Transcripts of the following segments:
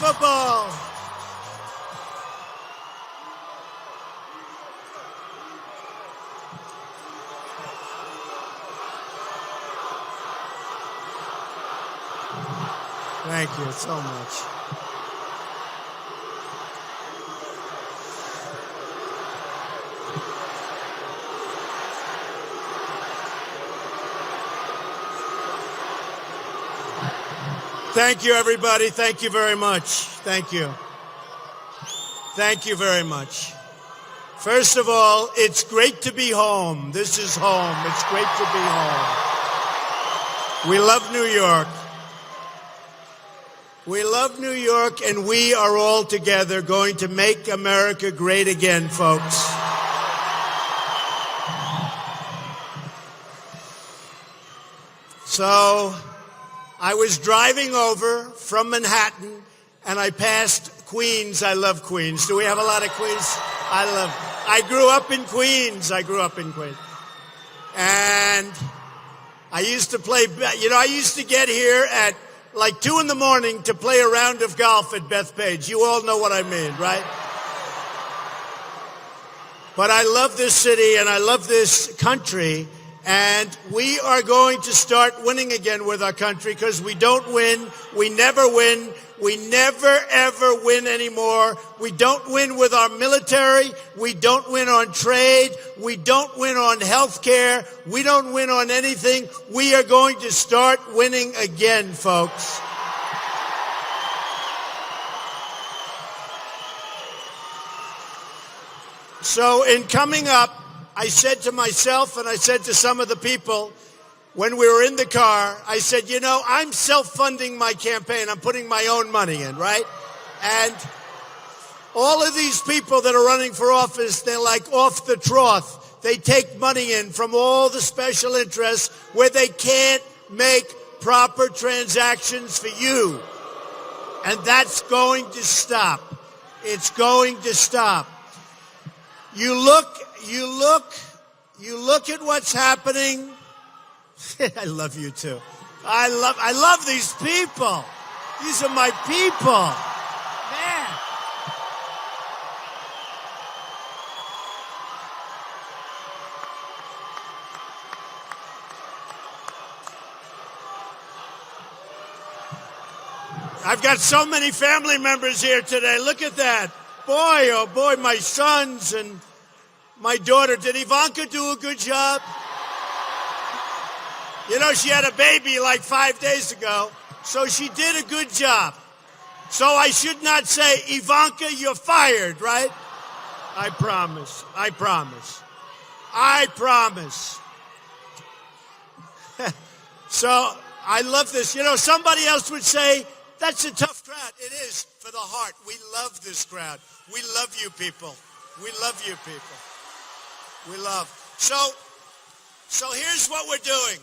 football. Thank you so much. Thank you, everybody. Thank you very much. Thank you. Thank you very much. First of all, it's great to be home. This is home. It's great to be home. We love New York. We love New York, and we are all together going to make America great again, folks. So I was driving over from Manhattan, and I passed Queens. I love Queens. Do we have a lot of Queens? I grew up in Queens. And I used to play, I used to get here at like 2 in the morning to play a round of golf at Bethpage. You all know what I mean, right? But I love this city and I love this country, and we are going to start winning again with our country, because we don't win. We never win. We never, ever win anymore. We don't win with our military. We don't win on trade. We don't win on health care. We don't win on anything. We are going to start winning again, folks. So in coming up, I said to myself, and I said to some of the people when we were in the car, I said, I'm self-funding my campaign. I'm putting my own money in, right? And all of these people that are running for office, they're like off the trough. They take money in from all the special interests where they can't make proper transactions for you. And that's going to stop. It's going to stop. You look at what's happening. I love you too. I love these people. These are my people. Man. I've got so many family members here today. Look at that. Boy, oh boy, my sons and my daughter. Did Ivanka do a good job? She had a baby like 5 days ago, so she did a good job. So I should not say, Ivanka, you're fired, right? I promise. I promise. I promise. So I love this. Somebody else would say, that's a tough crowd. It is for the heart. We love this crowd. We love you people. We love you people. We love. So here's what we're doing.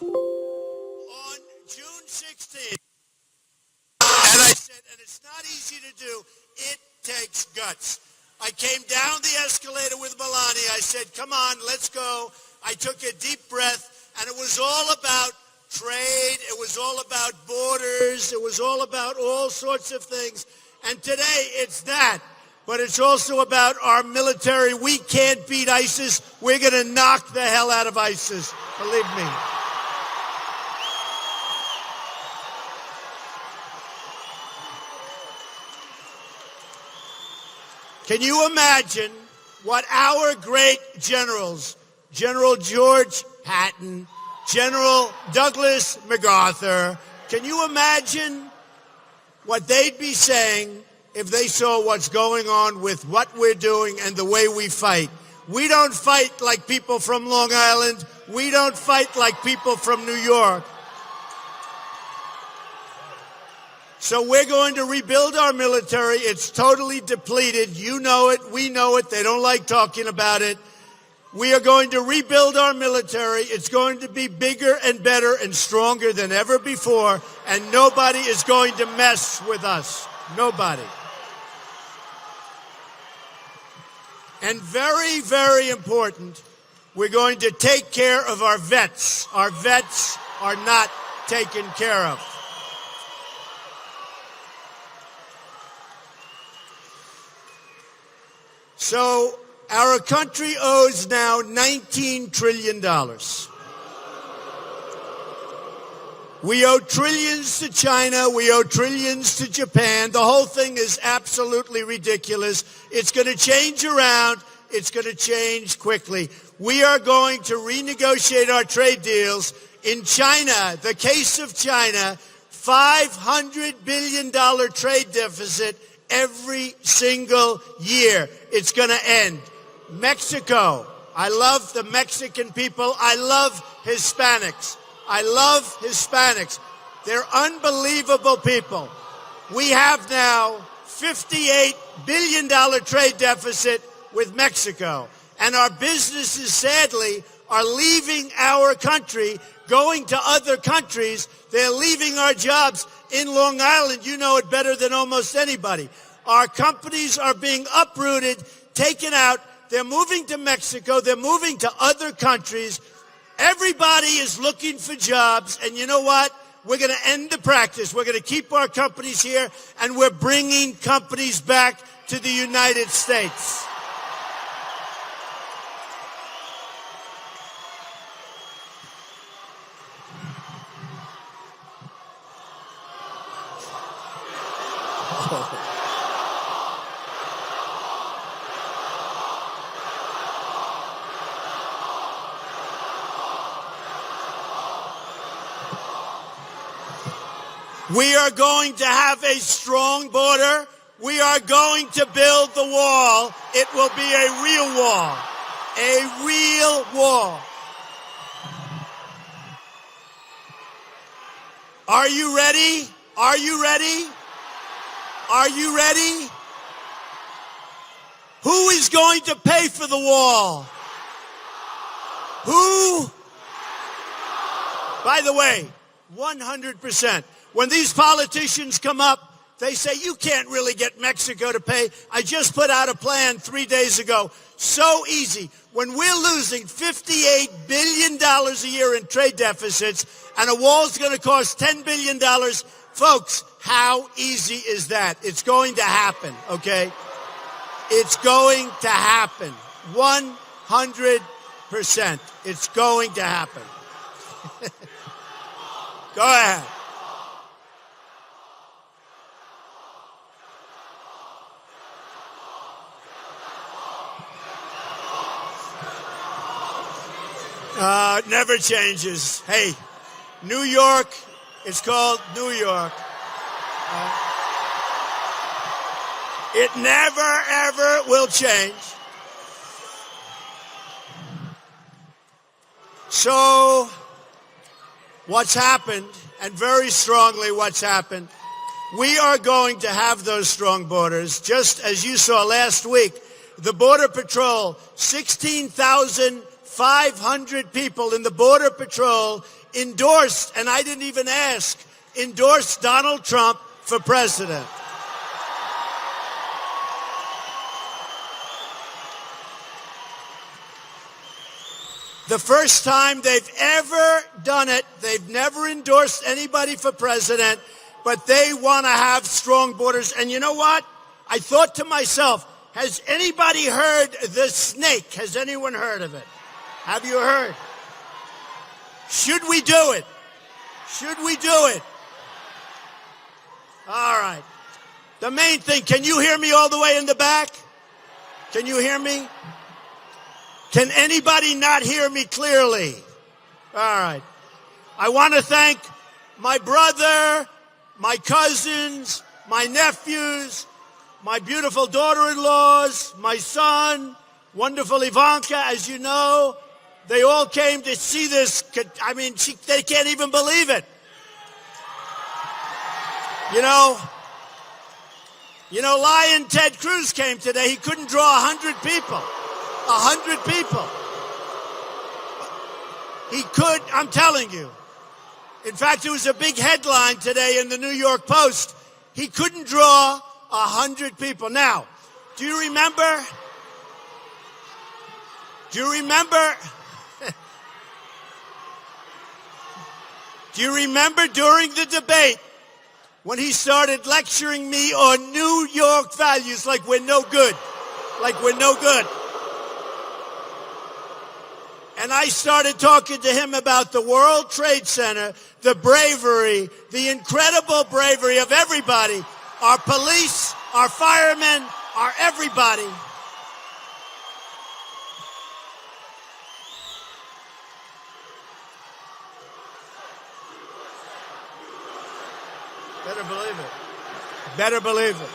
On June 16th, and I said, and it's not easy to do, it takes guts. I came down the escalator with Melania. I said, come on, let's go. I took a deep breath, and it was all about trade. It was all about borders. It was all about all sorts of things. And today, it's that. But it's also about our military. We can't beat ISIS. We're going to knock the hell out of ISIS. Believe me. Can you imagine what our great generals, General George Patton, General Douglas MacArthur, can you imagine what they'd be saying if they saw what's going on with what we're doing and the way we fight? We don't fight like people from Long Island. We don't fight like people from New York. So we're going to rebuild our military. It's totally depleted. You know it. We know it. They don't like talking about it. We are going to rebuild our military. It's going to be bigger and better and stronger than ever before. And nobody is going to mess with us. Nobody. And very, very important, we're going to take care of our vets. Our vets are not taken care of. So our country owes now $19 trillion. We owe trillions to China. We owe trillions to Japan. The whole thing is absolutely ridiculous. It's going to change around. It's going to change quickly. We are going to renegotiate our trade deals. In China, the case of China, $500 billion trade deficit every single year. It's going to end. Mexico. I love the Mexican people. I love Hispanics. I love Hispanics. They're unbelievable people. We have now $58 billion trade deficit with Mexico. And our businesses, sadly, are leaving our country, going to other countries. They're leaving our jobs in Long Island. You know it better than almost anybody. Our companies are being uprooted, taken out. They're moving to Mexico. They're moving to other countries. Everybody is looking for jobs. And you know what? We're going to end the practice. We're going to keep our companies here, and we're bringing companies back to the United States. We are going to have a strong border. We are going to build the wall. It will be a real wall. A real wall. Are you ready? Are you ready? Are you ready? Who is going to pay for the wall? Who? By the way, 100%. When these politicians come up, they say, you can't really get Mexico to pay. I just put out a plan 3 days ago. So easy. When we're losing $58 billion a year in trade deficits and a wall's going to cost $10 billion, folks, how easy is that? It's going to happen, okay? It's going to happen. 100%. It's going to happen. Go ahead. Never changes. Hey, New York, it's called New York. It never, ever will change. So, what's happened, and very strongly what's happened, we are going to have those strong borders, just as you saw last week. The Border Patrol, 16,500 people in the Border Patrol endorsed, and I didn't even ask, endorsed Donald Trump for president. The first time they've ever done it, they've never endorsed anybody for president, but they want to have strong borders. And you know what? I thought to myself, has anybody heard the snake? Has anyone heard of it? Have you heard? Should we do it? Should we do it? All right. The main thing, can you hear me all the way in the back? Can you hear me? Can anybody not hear me clearly? All right. I want to thank my brother, my cousins, my nephews, my beautiful daughter-in-laws, my son, wonderful Ivanka, as you know. They all came to see this. I mean, they can't even believe it. You know, Lion Ted Cruz came today. He couldn't draw 100 people. 100 people. He could, I'm telling you. In fact, it was a big headline today in the New York Post. He couldn't draw 100 people. Now, do you remember? Do you remember? Do you remember during the debate when he started lecturing me on New York values like we're no good? like we're no good. And I started talking to him about the World Trade Center, the bravery, the incredible bravery of everybody, our police, our firemen, our everybody. Better believe it. Better believe it.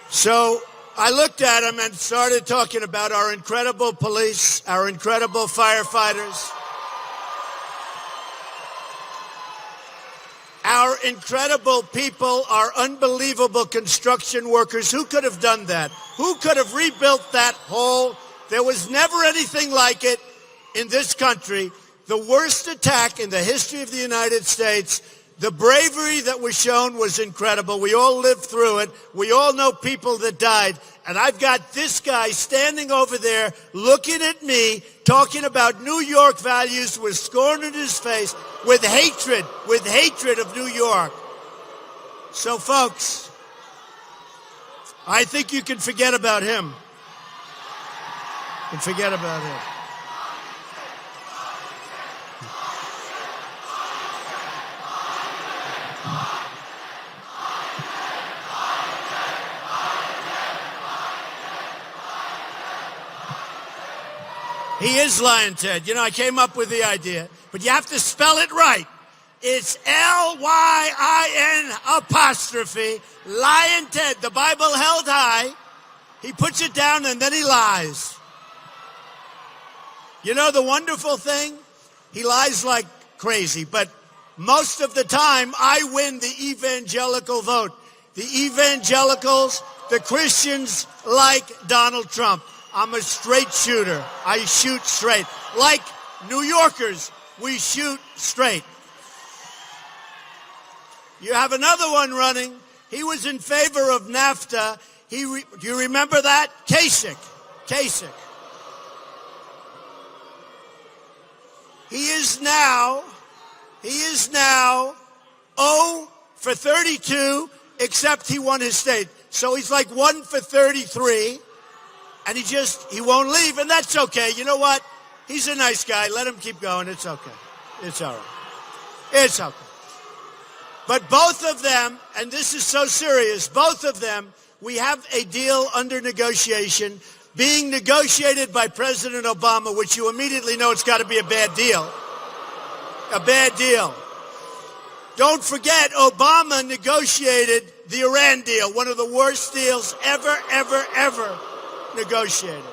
So I looked at him and started talking about our incredible police, our incredible firefighters, our incredible people, our unbelievable construction workers. Who could have done that? Who could have rebuilt that whole? There was never anything like it in this country. The worst attack in the history of the United States. The bravery that was shown was incredible. We all lived through it. We all know people that died. And I've got this guy standing over there looking at me, talking about New York values with scorn in his face, with hatred of New York. So, folks, I think you can forget about him. You can forget about him. He is Lion Ted. You know, I came up with the idea, but you have to spell it right. It's Lyin apostrophe, Lion Ted. The Bible held high. He puts it down and then he lies. You know the wonderful thing? He lies like crazy, but most of the time I win the evangelical vote. The evangelicals, the Christians like Donald Trump. I'm a straight shooter. I shoot straight. Like New Yorkers, we shoot straight. You have another one running. He was in favor of NAFTA. Do you remember that? Kasich. He is now 0 for 32, except he won his state. So he's like 1 for 33. And he won't leave, and that's okay. You know what? He's a nice guy. Let him keep going. It's okay. It's all right. It's okay. But both of them, and this is so serious, both of them, we have a deal under negotiation, being negotiated by President Obama, which you immediately know it's got to be a bad deal. A bad deal. Don't forget, Obama negotiated the Iran deal, one of the worst deals ever negotiated.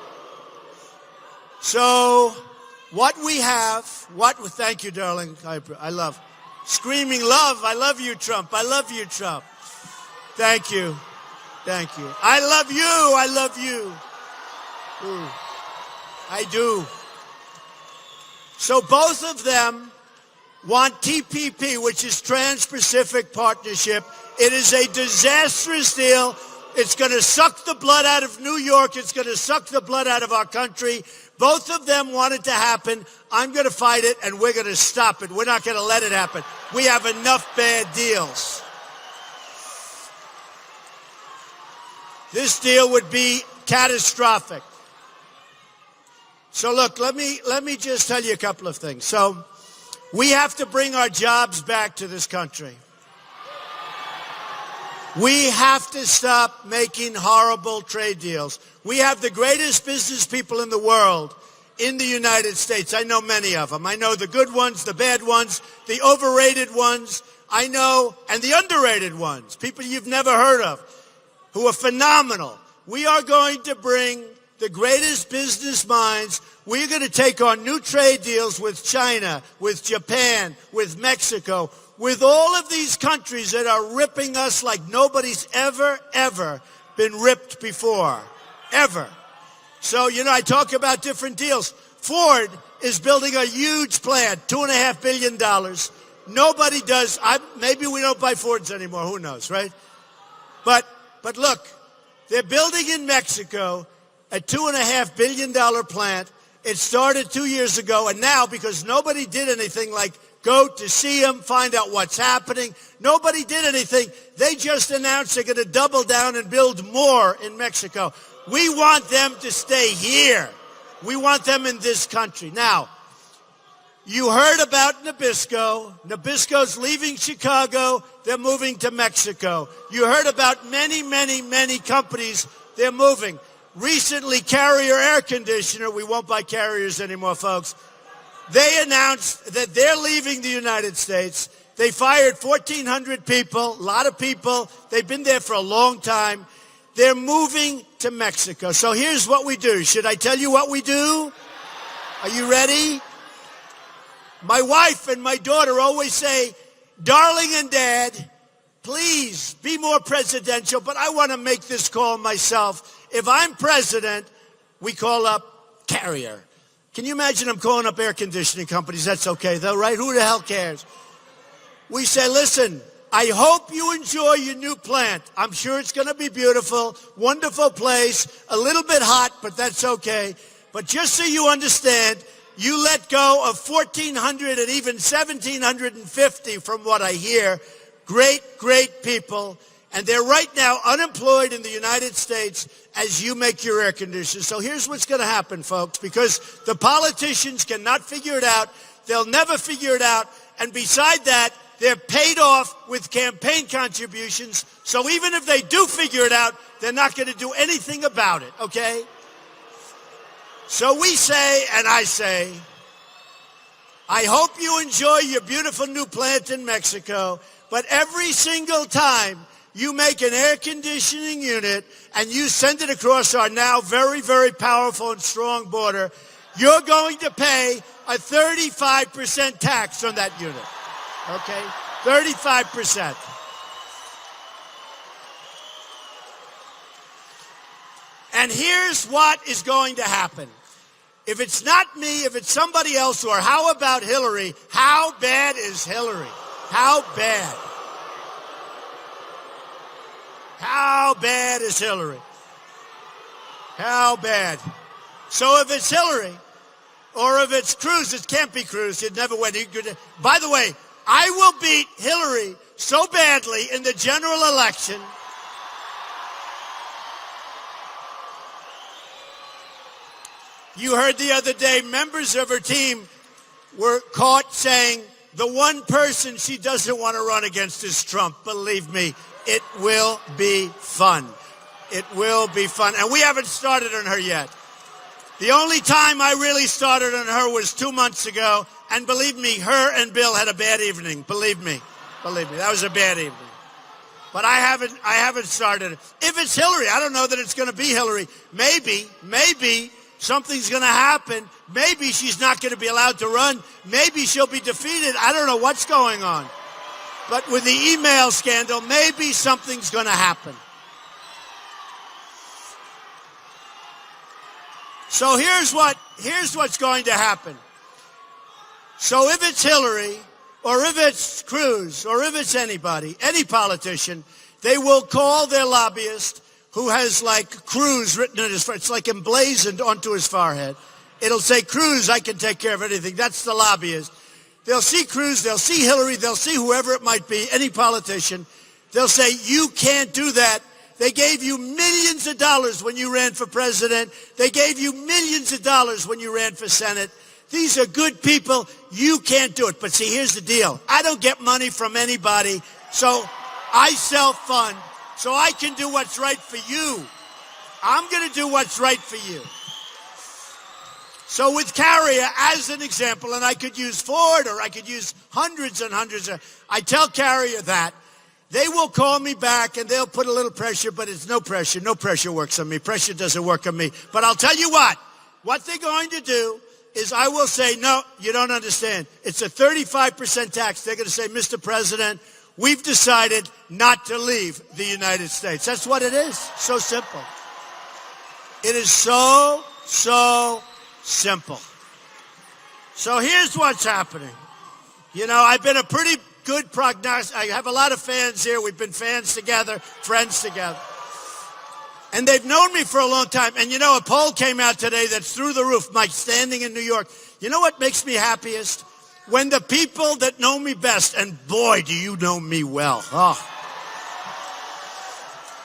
So what we have, thank you, darling. I love, screaming love. I love you, Trump. I love you, Trump. Thank you. Thank you. I love you. I love you. Ooh, I do. So both of them want TPP, which is Trans-Pacific Partnership. It is a disastrous deal. It's going to suck the blood out of New York. It's going to suck the blood out of our country. Both of them want it to happen. I'm going to fight it, and we're going to stop it. We're not going to let it happen. We have enough bad deals. This deal would be catastrophic. So look, let me just tell you a couple of things. So we have to bring our jobs back to this country. We have to stop making horrible trade deals. We have the greatest business people in the world in the United States. I know many of them. I know the good ones, the bad ones, the overrated ones. I know, and the underrated ones, people you've never heard of, who are phenomenal. We are going to bring the greatest business minds. We're going to take on new trade deals with China, with Japan, with Mexico, with all of these countries that are ripping us like nobody's ever been ripped before. Ever. So, you know, I talk about different deals. Ford is building a huge plant, $2.5 billion. Nobody does. Maybe we don't buy Fords anymore. Who knows, right? But look, they're building in Mexico a $2.5 billion plant. It started 2 years ago, and now, because nobody did anything like Go to see them, find out what's happening. Nobody did anything. They just announced they're going to double down and build more in Mexico. We want them to stay here. We want them in this country. Now, you heard about Nabisco. Nabisco's leaving Chicago. They're moving to Mexico. You heard about many, many, many companies. They're moving. Recently, Carrier Air Conditioner, we won't buy Carriers anymore, folks. They announced that they're leaving the United States. They fired 1,400 people, a lot of people. They've been there for a long time. They're moving to Mexico. So here's what we do. Should I tell you what we do? Are you ready? My wife and my daughter always say, darling and dad, please be more presidential, but I want to make this call myself. If I'm president, we call up Carrier. Can you imagine I'm calling up air conditioning companies? That's okay, though, right? Who the hell cares? We say, listen, I hope you enjoy your new plant. I'm sure it's going to be beautiful, wonderful place, a little bit hot, but that's okay. But just so you understand, you let go of 1,400 and even 1,750 from what I hear. Great, great people. And they're right now unemployed in the United States as you make your air conditioners. So here's what's going to happen, folks, because the politicians cannot figure it out. They'll never figure it out. And beside that, they're paid off with campaign contributions. So even if they do figure it out, they're not going to do anything about it, okay? So we say, and I say, I hope you enjoy your beautiful new plant in Mexico, but every single time you make an air conditioning unit and you send it across our now very, very powerful and strong border, you're going to pay a 35% tax on that unit. Okay? 35%. And here's what is going to happen. If it's not me, if it's somebody else, or how about Hillary? How bad is Hillary? How bad? How bad is Hillary? How bad? So if it's Hillary, or if it's Cruz, it can't be Cruz. It never went. By the way, I will beat Hillary so badly in the general election. You heard the other day, members of her team were caught saying the one person she doesn't want to run against is Trump. Believe me, it will be fun. It will be fun. And we haven't started on her yet. The only time I really started on her was 2 months ago. And believe me, her and Bill had a bad evening. Believe me. That was a bad evening. But I haven't started. If it's Hillary, I don't know that it's going to be Hillary. Maybe something's going to happen. Maybe she's not going to be allowed to run. Maybe she'll be defeated. I don't know what's going on. But with the email scandal, maybe something's going to happen. So here's what's going to happen. So if it's Hillary, or if it's Cruz, or if it's anybody, any politician, they will call their lobbyist who has like Cruz written in his, it's like emblazoned onto his forehead. It'll say, Cruz, I can take care of anything. That's the lobbyist. They'll see Cruz, they'll see Hillary, they'll see whoever it might be, any politician. They'll say, you can't do that. They gave you millions of dollars when you ran for president. They gave you millions of dollars when you ran for Senate. These are good people. You can't do it. But see, here's the deal. I don't get money from anybody, so I self-fund, so I can do what's right for you. I'm going to do what's right for you. So with Carrier, as an example, and I could use Ford, or I could use hundreds and hundreds of, I tell Carrier that. They will call me back and they'll put a little pressure, but it's no pressure. No pressure works on me. Pressure doesn't work on me. But I'll tell you what they're going to do is I will say, no, you don't understand. It's a 35% tax. They're going to say, Mr. President, we've decided not to leave the United States. That's what it is. So simple. It is so simple. So here's what's happening. You know, I've been a pretty good prognostic. I have a lot of fans here. We've been fans together, friends together. And they've known me for a long time. And you know, a poll came out today that's through the roof. Mike, standing in New York. You know what makes me happiest? When the people that know me best, and boy, do you know me well.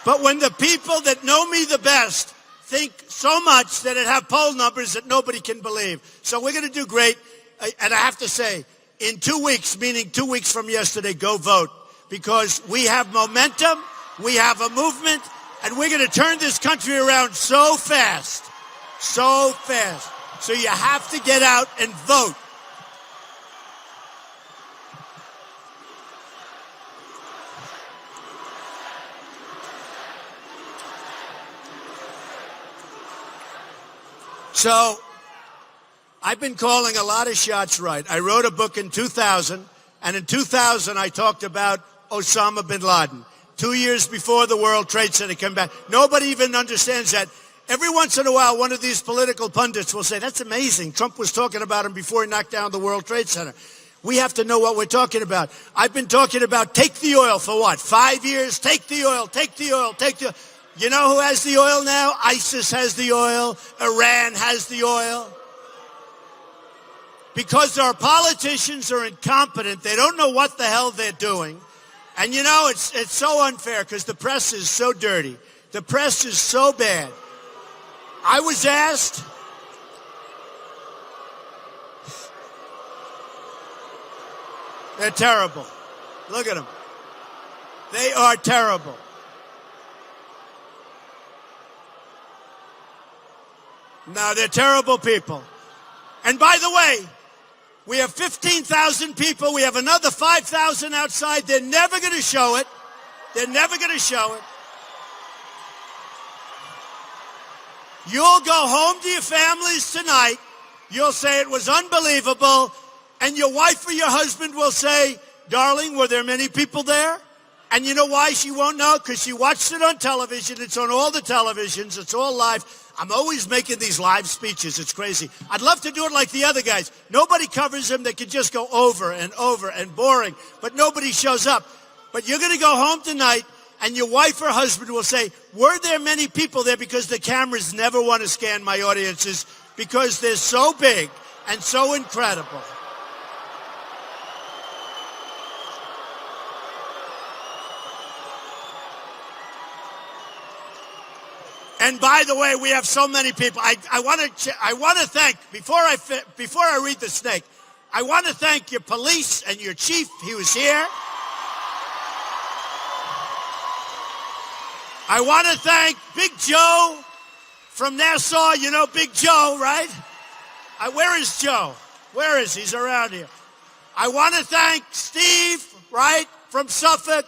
But when the people that know me the best think so much that it have poll numbers that nobody can believe. So we're going to do great. And I have to say, in 2 weeks, meaning 2 weeks from yesterday, go vote. Because we have momentum, we have a movement, and we're going to turn this country around so fast. So fast. So you have to get out and vote. So, I've been calling a lot of shots right. I wrote a book in 2000, and in 2000 I talked about Osama bin Laden. 2 years before the World Trade Center came back. Nobody even understands that. Every once in a while, one of these political pundits will say, that's amazing. Trump was talking about him before he knocked down the World Trade Center. We have to know what we're talking about. I've been talking about take the oil for what? 5 years? Take the oil, take the oil, take the oil. You know who has the oil now? ISIS has the oil. Iran has the oil. Because our politicians are incompetent. They don't know what the hell they're doing. And you know, it's so unfair because the press is so dirty. The press is so bad. I was asked, they're terrible. Look at them. They are terrible. No, they're terrible people. And by the way, we have 15,000 people. We have another 5,000 outside. They're never going to show it. They're never going to show it. You'll go home to your families tonight. You'll say it was unbelievable. And your wife or your husband will say, darling, were there many people there? And you know why she won't know? Because she watched it on television. It's on all the televisions. It's all live. I'm always making these live speeches. It's crazy. I'd love to do it like the other guys. Nobody covers them. They can just go over and over and boring. But nobody shows up. But you're going to go home tonight, and your wife or husband will say, were there many people there? Because the cameras never want to scan my audiences because they're so big and so incredible. And by the way, we have so many people. I want to thank, before I read the snake, I want to thank your police and your chief. He was here. I want to thank Big Joe from Nassau. You know Big Joe, right? Where is Joe? Where is he? He's around here. I want to thank Steve, right, from Suffolk.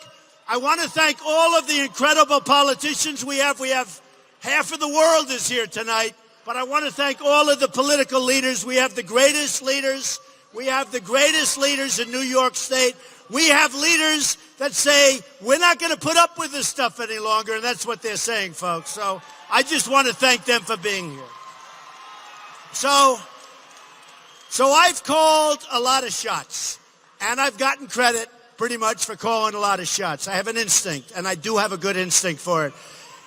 I want to thank all of the incredible politicians we have. We have half of the world is here tonight, but I want to thank all of the political leaders. We have the greatest leaders. We have the greatest leaders in New York State. We have leaders that say, we're not going to put up with this stuff any longer, and that's what they're saying, folks. So I just want to thank them for being here. So I've called a lot of shots, and I've gotten credit pretty much for calling a lot of shots. I have an instinct, and I do have a good instinct for it.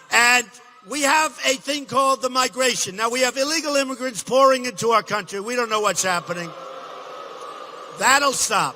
And we have a thing called the migration. Now, we have illegal immigrants pouring into our country. We don't know what's happening. That'll stop.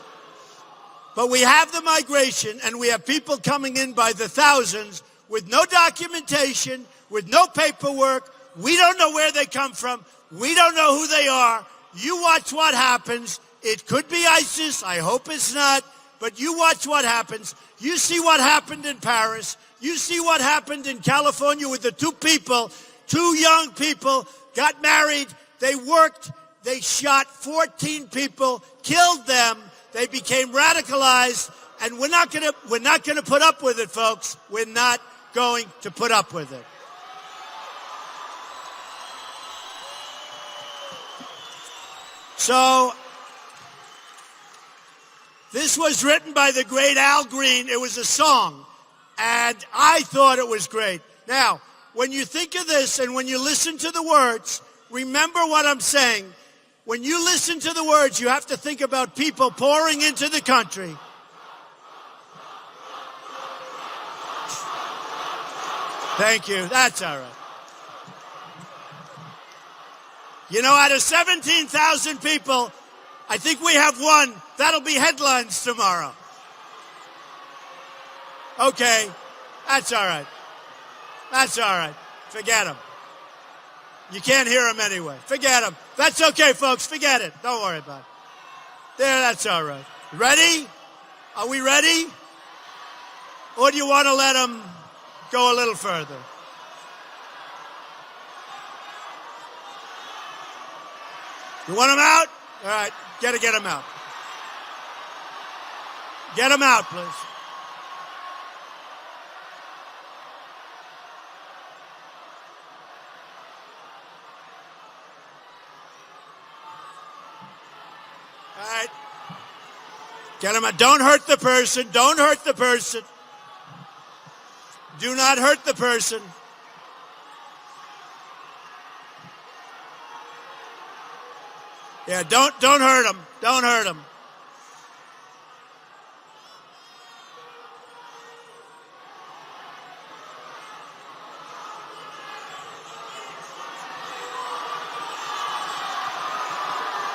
But we have the migration, and we have people coming in by the thousands with no documentation, with no paperwork. We don't know where they come from. We don't know who they are. You watch what happens. It could be ISIS. I hope it's not. But you watch what happens. You see what happened in Paris. You see what happened in California with the two young people, got married, they worked, they shot 14 people, killed them, they became radicalized, and we're not gonna put up with it, folks. We're not going to put up with it. So, this was written by the great Al Green. It was a song. And I thought it was great. Now, when you think of this and when you listen to the words, remember what I'm saying. When you listen to the words, you have to think about people pouring into the country. Thank you. That's all right. You know, out of 17,000 people, I think we have one. That'll be headlines tomorrow. Okay, that's all right. That's all right. Forget him. You can't hear him anyway. Forget him. That's okay, folks. Forget it. Don't worry about it. There, that's all right. Ready? Are we ready? Or do you want to let him go a little further? You want him out? All right, get him out. Get him out, please. All right. Get him out. Don't hurt the person. Don't hurt the person. Do not hurt the person. Yeah, don't hurt him. Don't hurt him.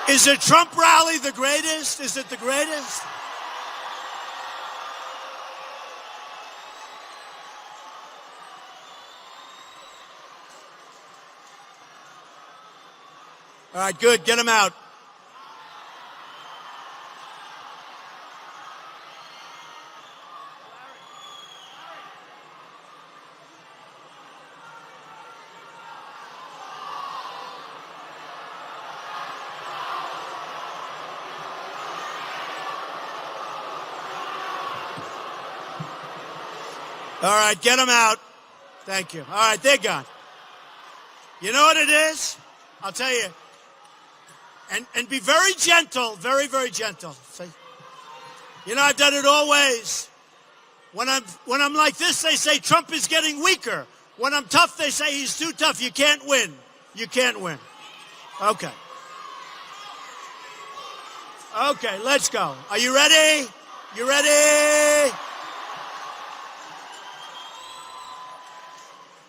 Is a Trump rally the greatest? Is it the greatest? All right, good. Get him out. All right, get them out. Thank you. All right, they're gone. You know what it is? I'll tell you. And be very gentle, very, very gentle. See? You know, I've done it all ways. When I'm like this, they say Trump is getting weaker. When I'm tough, they say he's too tough. You can't win. You can't win. Okay. Okay, let's go. Are you ready? You ready?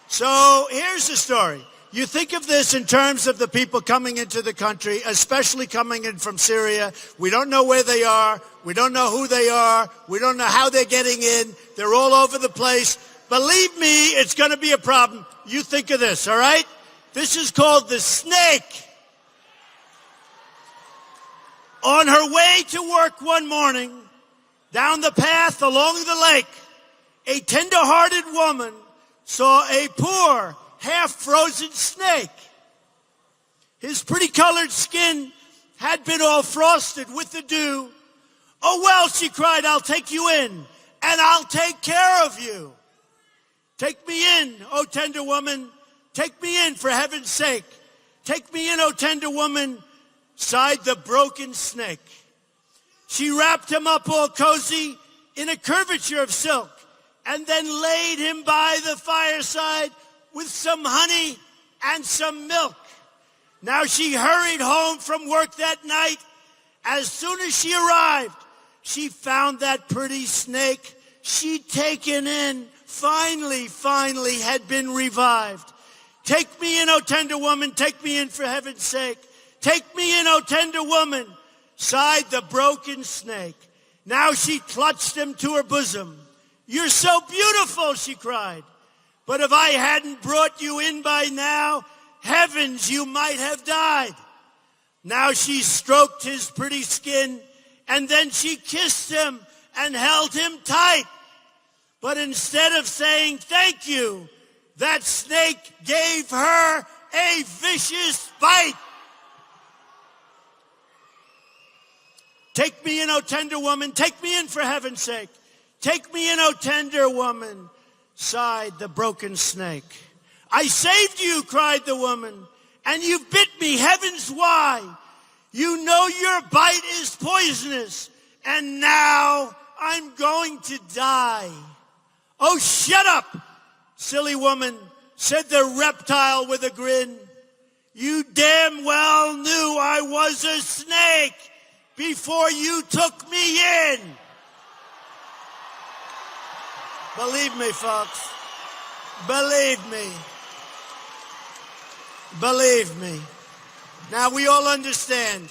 So here's the story. You think of this in terms of the people coming into the country, especially coming in from Syria. We don't know where they are. We don't know who they are. We don't know how they're getting in. They're all over the place. Believe me, it's going to be a problem. You think of this, all right? This is called the snake. On her way to work one morning, down the path along the lake, a tender-hearted woman saw a poor, half-frozen snake. His pretty-colored skin had been all frosted with the dew. "Oh, well," she cried, "I'll take you in, and I'll take care of you." "Take me in, oh tender woman. Take me in, for heaven's sake. Take me in, oh tender woman," sighed the broken snake. She wrapped him up all cozy in a curvature of silk, and then laid him by the fireside with some honey and some milk. Now she hurried home from work that night. As soon as she arrived, she found that pretty snake she'd taken in finally had been revived. "Take me in, oh tender woman, take me in, for heaven's sake. Take me in, oh tender woman," sighed the broken snake. Now she clutched him to her bosom. "You're so beautiful," she cried. "But if I hadn't brought you in by now, heavens, you might have died." Now she stroked his pretty skin, and then she kissed him and held him tight. But instead of saying thank you, that snake gave her a vicious bite. "Take me in, oh tender woman, take me in, for heaven's sake. Take me in, oh tender woman," sighed the broken snake. "I saved you," cried the woman, "and you've bit me. Heavens, why? You know your bite is poisonous, and now I'm going to die." "Oh, shut up, silly woman," said the reptile with a grin. "You damn well knew I was a snake before you took me in." Believe me, folks. Believe me. Believe me. Now, we all understand.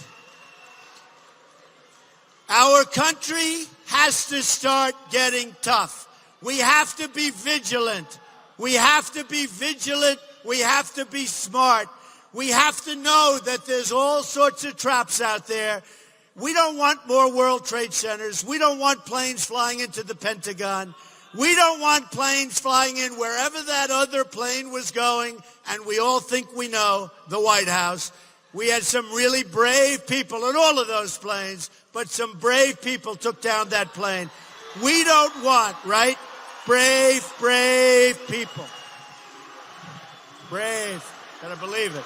Our country has to start getting tough. We have to be vigilant. We have to be vigilant. We have to be smart. We have to know that there's all sorts of traps out there. We don't want more World Trade Centers. We don't want planes flying into the Pentagon. We don't want planes flying in wherever that other plane was going, and we all think we know, the White House. We had some really brave people in all of those planes, but some brave people took down that plane. We don't want, right? Brave people. Brave. Gotta believe it.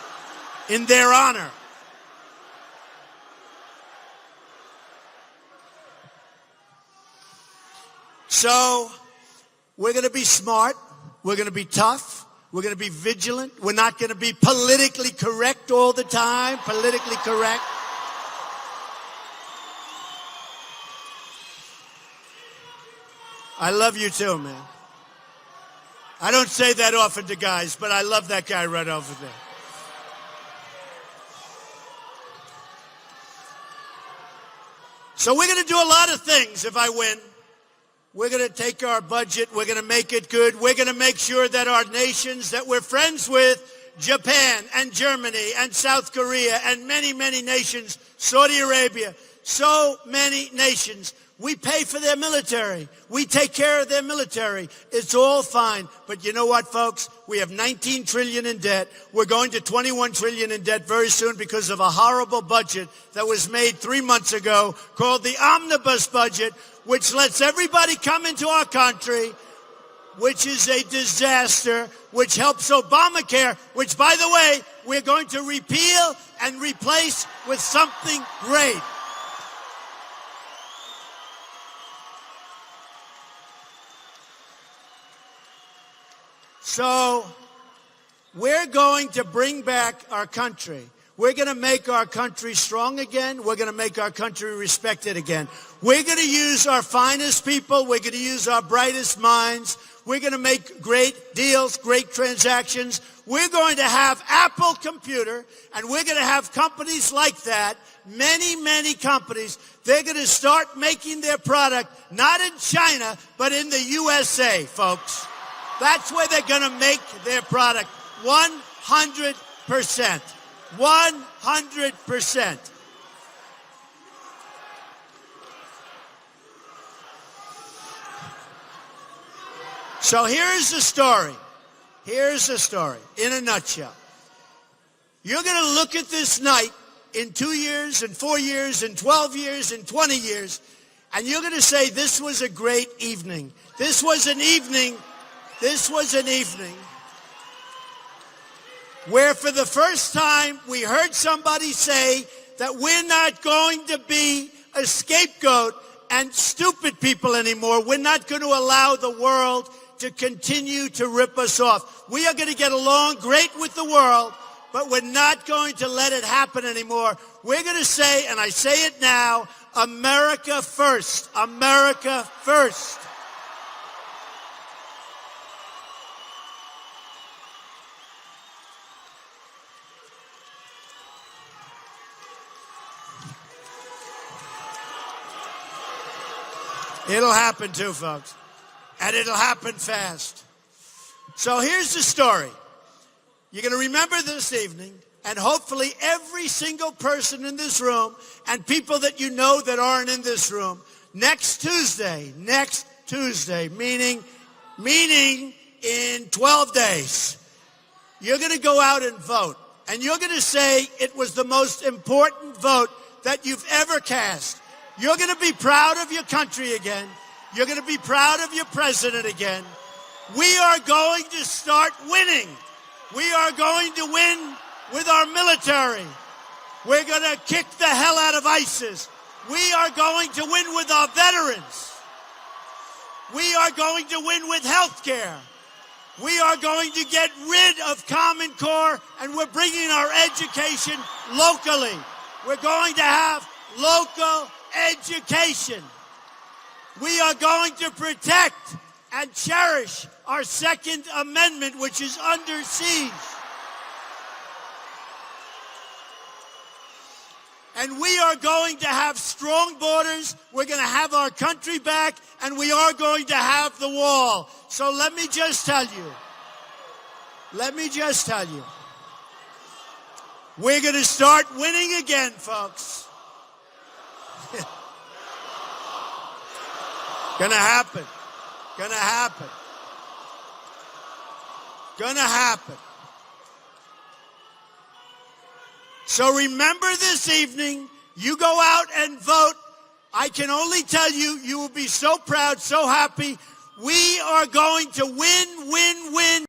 In their honor. So, we're going to be smart. We're going to be tough. We're going to be vigilant. We're not going to be politically correct all the time. Politically correct. I love you too, man. I don't say that often to guys, but I love that guy right over there. So we're going to do a lot of things if I win. We're going to take our budget. We're going to make it good. We're going to make sure that our nations that we're friends with, Japan and Germany and South Korea and many, many nations, Saudi Arabia, so many nations, we pay for their military. We take care of their military. It's all fine. But you know what, folks? We have 19 trillion in debt. We're going to 21 trillion in debt very soon because of a horrible budget that was made 3 months ago called the omnibus budget, which lets everybody come into our country, which is a disaster, which helps Obamacare, which, by the way, we're going to repeal and replace with something great. So we're going to bring back our country. We're going to make our country strong again. We're going to make our country respected again. We're going to use our finest people. We're going to use our brightest minds. We're going to make great deals, great transactions. We're going to have Apple Computer, and we're going to have companies like that, many, many companies. They're going to start making their product not in China, but in the USA, folks. That's where they're going to make their product. 100%. 100%. So here's the story. Here's the story in a nutshell. You're going to look at this night in 2 years, and 4 years, and 12 years, and 20 years, and you're going to say, this was a great evening. This was an evening where for the first time we heard somebody say that we're not going to be a scapegoat and stupid people anymore. We're not going to allow the world to continue to rip us off. We are going to get along great with the world, but we're not going to let it happen anymore. We're going to say, and I say it now, America first. America first. It'll happen too, folks. And it'll happen fast. So here's the story. You're going to remember this evening, and hopefully every single person in this room and people that you know that aren't in this room, next Tuesday, meaning in 12 days, you're going to go out and vote. And you're going to say it was the most important vote that you've ever cast. You're going to be proud of your country again. You're going to be proud of your president again. We are going to start winning. We are going to win with our military. We're going to kick the hell out of ISIS. We are going to win with our veterans. We are going to win with health care. We are going to get rid of Common Core, and we're bringing our education locally. We're going to have local education. We are going to protect and cherish our Second Amendment, which is under siege. And we are going to have strong borders. We're going to have our country back, and we are going to have the wall. So let me just tell you, we're going to start winning again, folks. Gonna happen. Gonna happen. Gonna happen. So remember this evening, you go out and vote. I can only tell you, you will be so proud, so happy. We are going to win, win, win.